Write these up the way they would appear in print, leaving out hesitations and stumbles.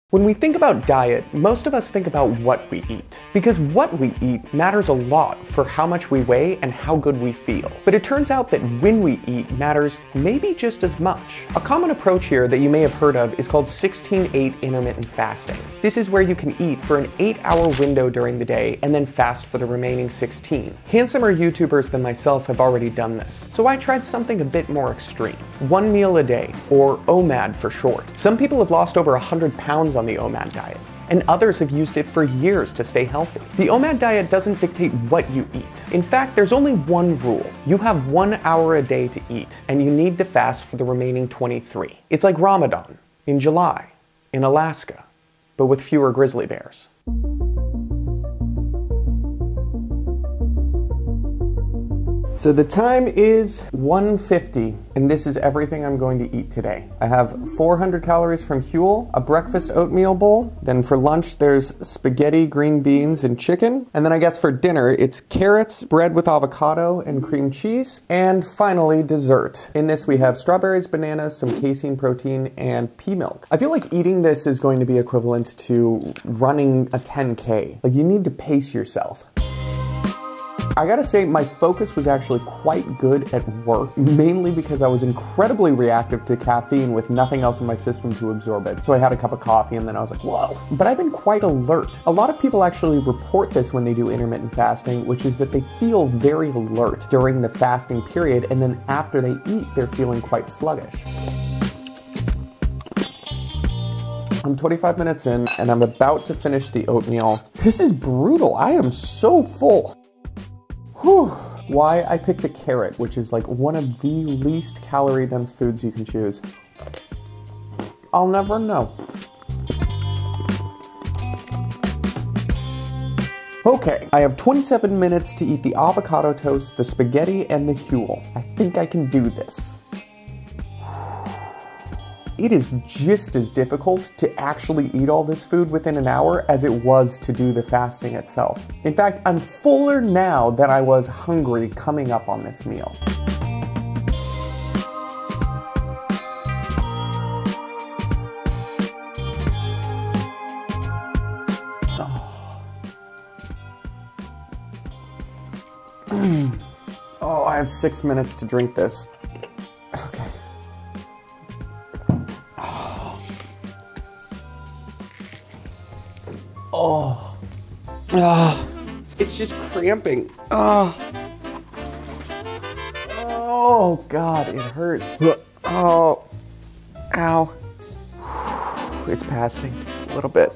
When we think about diet, most of us think about what we eat. Because what we eat matters a lot for how much we weigh and how good we feel. But it turns out that when we eat matters maybe just as much. A common approach here that you may have heard of is called 16-8 intermittent fasting. This is where you can eat for an 8-hour window during the day and then fast for the remaining 16. Handsomer YouTubers than myself have already done this, so I tried something a bit more extreme. 1 meal a day, or OMAD for short. Some people have lost over 100 pounds on the OMAD diet, and others have used it for years to stay healthy. The OMAD diet doesn't dictate what you eat. In fact, there's only one rule. You have 1 hour a day to eat, and you need to fast for the remaining 23. It's like Ramadan in July, in Alaska, but with fewer grizzly bears. So the time is 1:50, and this is everything I'm going to eat today. I have 400 calories from Huel, a breakfast oatmeal bowl, then for lunch there's spaghetti, green beans, and chicken, and then I guess for dinner it's carrots, bread with avocado and cream cheese, and finally dessert. In this we have strawberries, bananas, some casein protein, and pea milk. I feel like eating this is going to be equivalent to running a 10K. Like, you need to pace yourself. I gotta say, my focus was actually quite good at work, mainly because I was incredibly reactive to caffeine with nothing else in my system to absorb it. So I had a cup of coffee and then I was like, whoa. But I've been quite alert. A lot of people actually report this when they do intermittent fasting, which is that they feel very alert during the fasting period, and then after they eat, they're feeling quite sluggish. I'm 25 minutes in and I'm about to finish the oatmeal. This is brutal. I am so full. Whew. Why I picked a carrot, which is like one of the least calorie dense foods you can choose. I'll never know. Okay, I have 27 minutes to eat the avocado toast, the spaghetti, and the Huel. I think I can do this. It is just as difficult to actually eat all this food within an hour as it was to do the fasting itself. In fact, I'm fuller now than I was hungry coming up on this meal. Oh, I have 6 minutes to drink this. Okay. It's just cramping. Oh God, it hurts. Oh, ow. It's passing a little bit.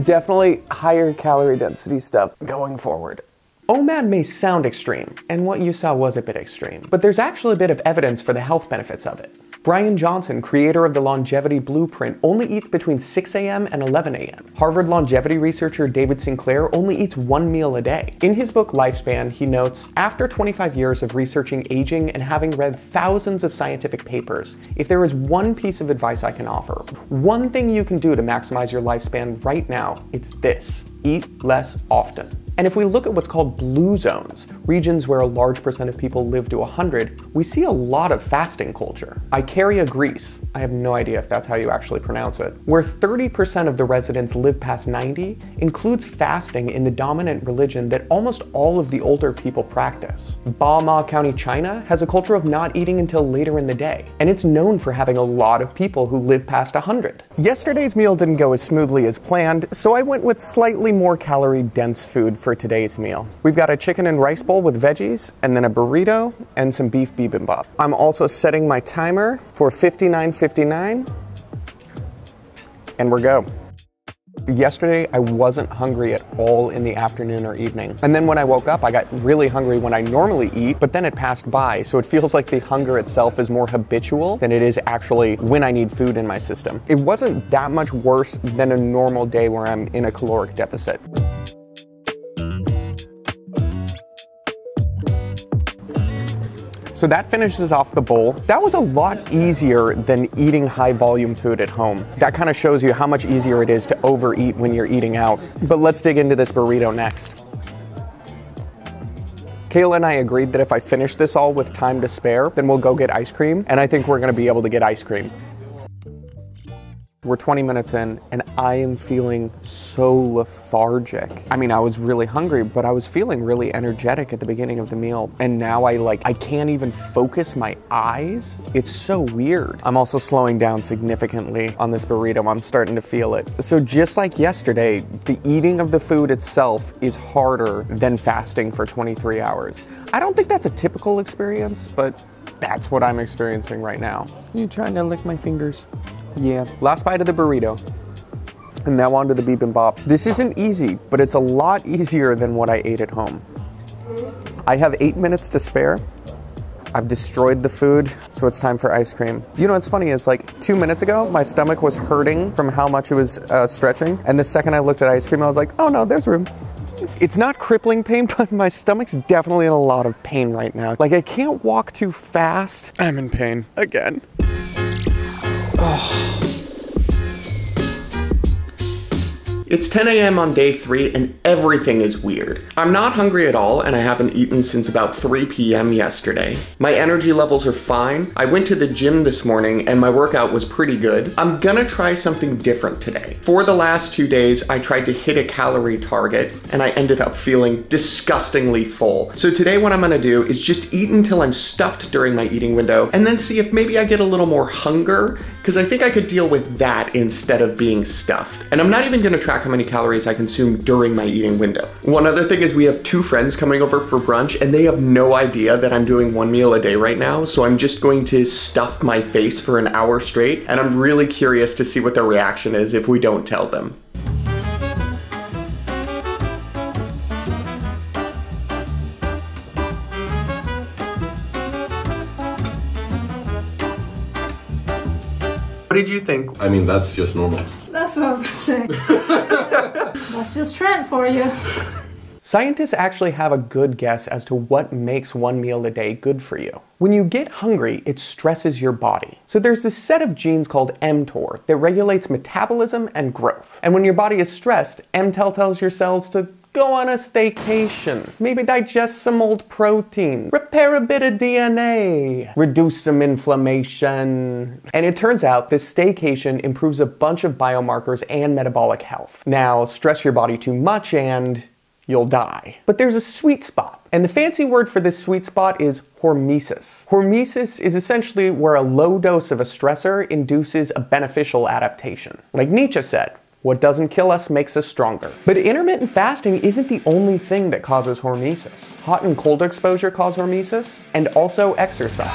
Definitely higher calorie density stuff going forward. OMAD may sound extreme, and what you saw was a bit extreme, but there's actually a bit of evidence for the health benefits of it. Brian Johnson, creator of the Longevity Blueprint, only eats between 6 a.m. and 11 a.m. Harvard longevity researcher David Sinclair only eats 1 meal a day. In his book Lifespan, he notes, after 25 years of researching aging and having read thousands of scientific papers, if there is one piece of advice I can offer, one thing you can do to maximize your lifespan right now, it's this: eat less often. And if we look at what's called blue zones, regions where a large percent of people live to 100, we see a lot of fasting culture. Icaria, Greece, I have no idea if that's how you actually pronounce it, where 30% of the residents live past 90, includes fasting in the dominant religion that almost all of the older people practice. Bama County, China has a culture of not eating until later in the day, and it's known for having a lot of people who live past 100. Yesterday's meal didn't go as smoothly as planned, so I went with slightly more calorie-dense food for today's meal. We've got a chicken and rice bowl with veggies, and then a burrito, and some beef bibimbap. I'm also setting my timer for 59:59, and we're go. Yesterday, I wasn't hungry at all in the afternoon or evening. And then when I woke up, I got really hungry when I normally eat, but then it passed by. So it feels like the hunger itself is more habitual than it is actually when I need food in my system. It wasn't that much worse than a normal day where I'm in a caloric deficit. So that finishes off the bowl. That was a lot easier than eating high volume food at home. That kind of shows you how much easier it is to overeat when you're eating out. But let's dig into this burrito next. Kayla and I agreed that if I finish this all with time to spare, then we'll go get ice cream, and I think we're gonna be able to get ice cream. We're 20 minutes in and I am feeling so lethargic. I mean, I was really hungry, but I was feeling really energetic at the beginning of the meal. And now I can't even focus my eyes. It's so weird. I'm also slowing down significantly on this burrito. I'm starting to feel it. So just like yesterday, the eating of the food itself is harder than fasting for 23 hours. I don't think that's a typical experience, but that's what I'm experiencing right now. You trying to lick my fingers? Yeah. Last bite of the burrito. And now on to the bibimbap. This isn't easy, but it's a lot easier than what I ate at home. I have 8 minutes to spare. I've destroyed the food, so it's time for ice cream. You know what's funny is 2 minutes ago, my stomach was hurting from how much it was stretching. And the second I looked at ice cream, I was like, oh no, there's room. It's not crippling pain, but my stomach's definitely in a lot of pain right now. I can't walk too fast. I'm in pain again. Oh. It's 10 a.m. on day 3 and everything is weird. I'm not hungry at all and I haven't eaten since about 3 p.m. yesterday. My energy levels are fine. I went to the gym this morning and my workout was pretty good. I'm gonna try something different today. For the last 2 days, I tried to hit a calorie target and I ended up feeling disgustingly full. So today what I'm gonna do is just eat until I'm stuffed during my eating window and then see if maybe I get a little more hunger, because I think I could deal with that instead of being stuffed. And I'm not even gonna track how many calories I consume during my eating window. One other thing is we have 2 friends coming over for brunch and they have no idea that I'm doing 1 meal a day right now. So I'm just going to stuff my face for an hour straight. And I'm really curious to see what their reaction is if we don't tell them. What did you think? I mean, that's just normal. That's what I was gonna say. That's just trend for you. Scientists actually have a good guess as to what makes 1 meal a day good for you. When you get hungry, it stresses your body. So there's this set of genes called mTOR that regulates metabolism and growth. And when your body is stressed, mTOR tells your cells to go on a staycation, maybe digest some old protein, repair a bit of DNA, reduce some inflammation. And it turns out this staycation improves a bunch of biomarkers and metabolic health. Now, stress your body too much and you'll die. But there's a sweet spot. And the fancy word for this sweet spot is hormesis. Hormesis is essentially where a low dose of a stressor induces a beneficial adaptation. Like Nietzsche said, what doesn't kill us makes us stronger. But intermittent fasting isn't the only thing that causes hormesis. Hot and cold exposure cause hormesis, and also exercise.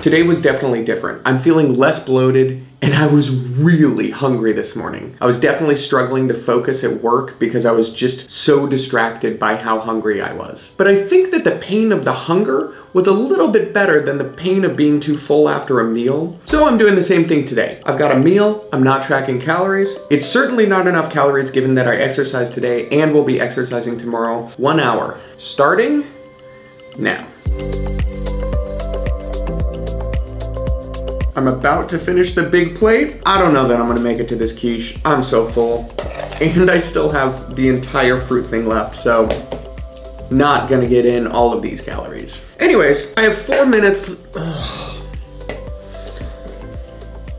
Today was definitely different. I'm feeling less bloated and I was really hungry this morning. I was definitely struggling to focus at work because I was just so distracted by how hungry I was. But I think that the pain of the hunger was a little bit better than the pain of being too full after a meal. So I'm doing the same thing today. I've got a meal, I'm not tracking calories. It's certainly not enough calories given that I exercised today and will be exercising tomorrow. 1 hour, starting now. I'm about to finish the big plate. I don't know that I'm gonna make it to this quiche. I'm so full. And I still have the entire fruit thing left, so not gonna get in all of these calories. Anyways, I have 4 minutes. Ugh.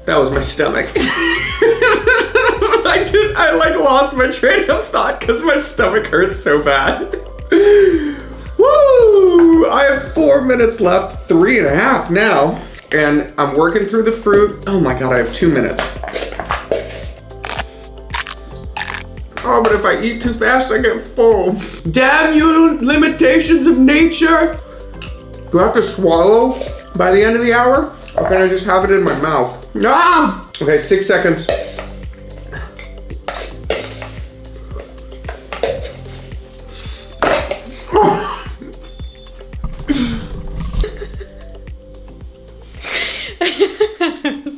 That was my stomach. I lost my train of thought because my stomach hurts so bad. Woo! I have 4 minutes left, 3.5 now. And I'm working through the fruit. Oh my God, I have 2 minutes. Oh, but if I eat too fast, I get full. Damn you, limitations of nature. Do I have to swallow by the end of the hour? Or can I just have it in my mouth? Ah! Okay, 6 seconds.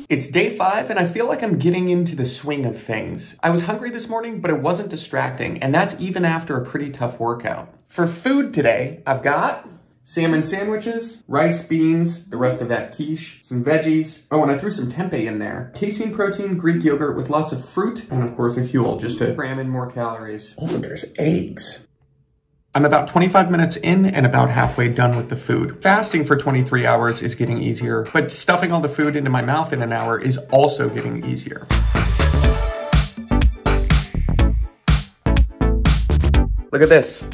It's day 5 and I feel like I'm getting into the swing of things. I was hungry this morning, but it wasn't distracting, and that's even after a pretty tough workout. For food today, I've got salmon sandwiches, rice, beans, the rest of that quiche, some veggies. Oh, and I threw some tempeh in there. Casein protein, Greek yogurt with lots of fruit, and of course a Huel just to cram in more calories. Also, there's eggs. I'm about 25 minutes in and about halfway done with the food. Fasting for 23 hours is getting easier, but stuffing all the food into my mouth in an hour is also getting easier. Look at this.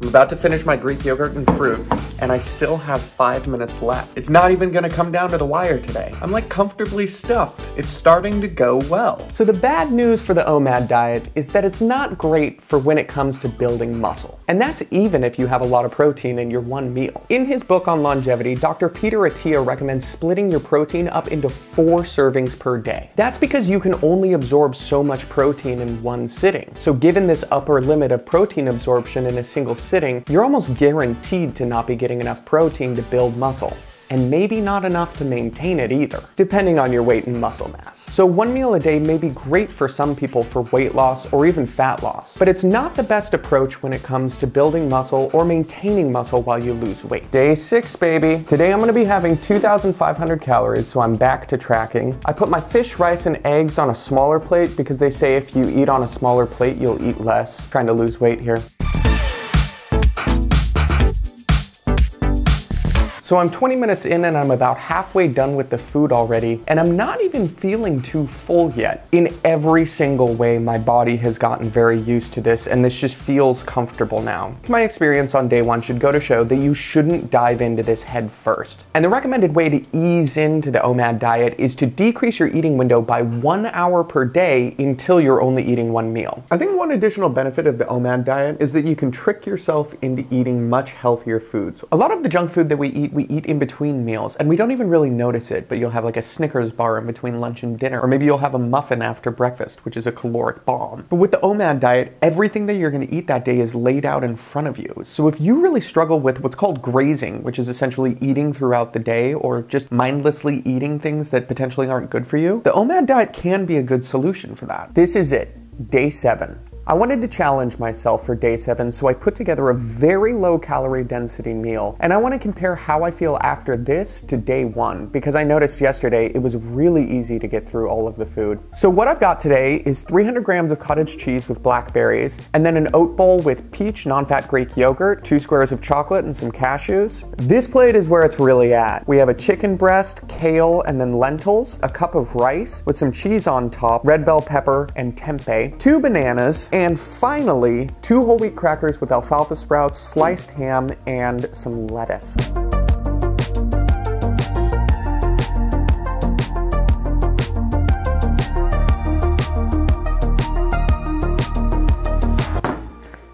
I'm about to finish my Greek yogurt and fruit, and I still have 5 minutes left. It's not even gonna come down to the wire today. I'm like comfortably stuffed. It's starting to go well. So the bad news for the OMAD diet is that it's not great for when it comes to building muscle. And that's even if you have a lot of protein in your one meal. In his book on longevity, Dr. Peter Attia recommends splitting your protein up into 4 servings per day. That's because you can only absorb so much protein in one sitting. So given this upper limit of protein absorption in a single sitting, you're almost guaranteed to not be getting enough protein to build muscle. And maybe not enough to maintain it either, depending on your weight and muscle mass. So 1 meal a day may be great for some people for weight loss or even fat loss, but it's not the best approach when it comes to building muscle or maintaining muscle while you lose weight. Day 6, baby. Today I'm gonna be having 2,500 calories, so I'm back to tracking. I put my fish, rice, and eggs on a smaller plate because they say if you eat on a smaller plate, you'll eat less. Trying to lose weight here. So I'm 20 minutes in and I'm about halfway done with the food already, and I'm not even feeling too full yet. In every single way, my body has gotten very used to this, and this just feels comfortable now. My experience on day 1 should go to show that you shouldn't dive into this head first. And the recommended way to ease into the OMAD diet is to decrease your eating window by 1 hour per day until you're only eating 1 meal. I think one additional benefit of the OMAD diet is that you can trick yourself into eating much healthier foods. A lot of the junk food that we eat in between meals, and we don't even really notice it, but you'll have like a Snickers bar in between lunch and dinner, or maybe you'll have a muffin after breakfast, which is a caloric bomb. But with the OMAD diet, everything that you're gonna eat that day is laid out in front of you. So if you really struggle with what's called grazing, which is essentially eating throughout the day or just mindlessly eating things that potentially aren't good for you, the OMAD diet can be a good solution for that. This is it, day 7. I wanted to challenge myself for day 7, so I put together a very low calorie density meal, and I want to compare how I feel after this to day 1, because I noticed yesterday it was really easy to get through all of the food. So what I've got today is 300 grams of cottage cheese with blackberries, and then an oat bowl with peach non-fat Greek yogurt, 2 squares of chocolate, and some cashews. This plate is where it's really at. We have a chicken breast, kale, and then lentils, a cup of rice with some cheese on top, red bell pepper, and tempeh, 2 bananas, and finally, 2 whole wheat crackers with alfalfa sprouts, sliced ham, and some lettuce.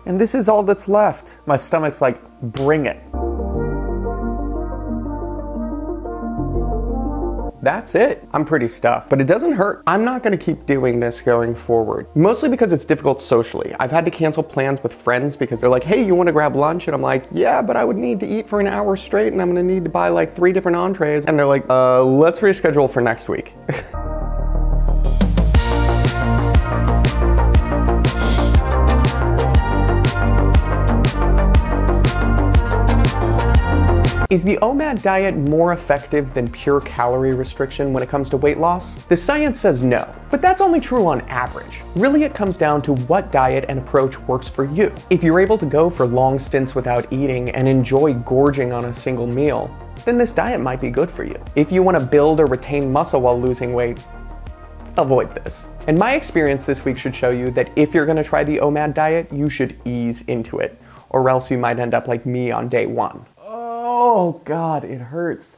And this is all that's left. My stomach's like, bring it. That's it. I'm pretty stuffed, but it doesn't hurt. I'm not gonna keep doing this going forward, mostly because it's difficult socially. I've had to cancel plans with friends because they're like, hey, you wanna grab lunch? And I'm like, yeah, but I would need to eat for an hour straight and I'm gonna need to buy like 3 different entrees. And they're like, let's reschedule for next week. Is the OMAD diet more effective than pure calorie restriction when it comes to weight loss? The science says no, but that's only true on average. Really, it comes down to what diet and approach works for you. If you're able to go for long stints without eating and enjoy gorging on a single meal, then this diet might be good for you. If you want to build or retain muscle while losing weight, avoid this. And my experience this week should show you that if you're going to try the OMAD diet, you should ease into it, or else you might end up like me on day 1. Oh God, it hurts.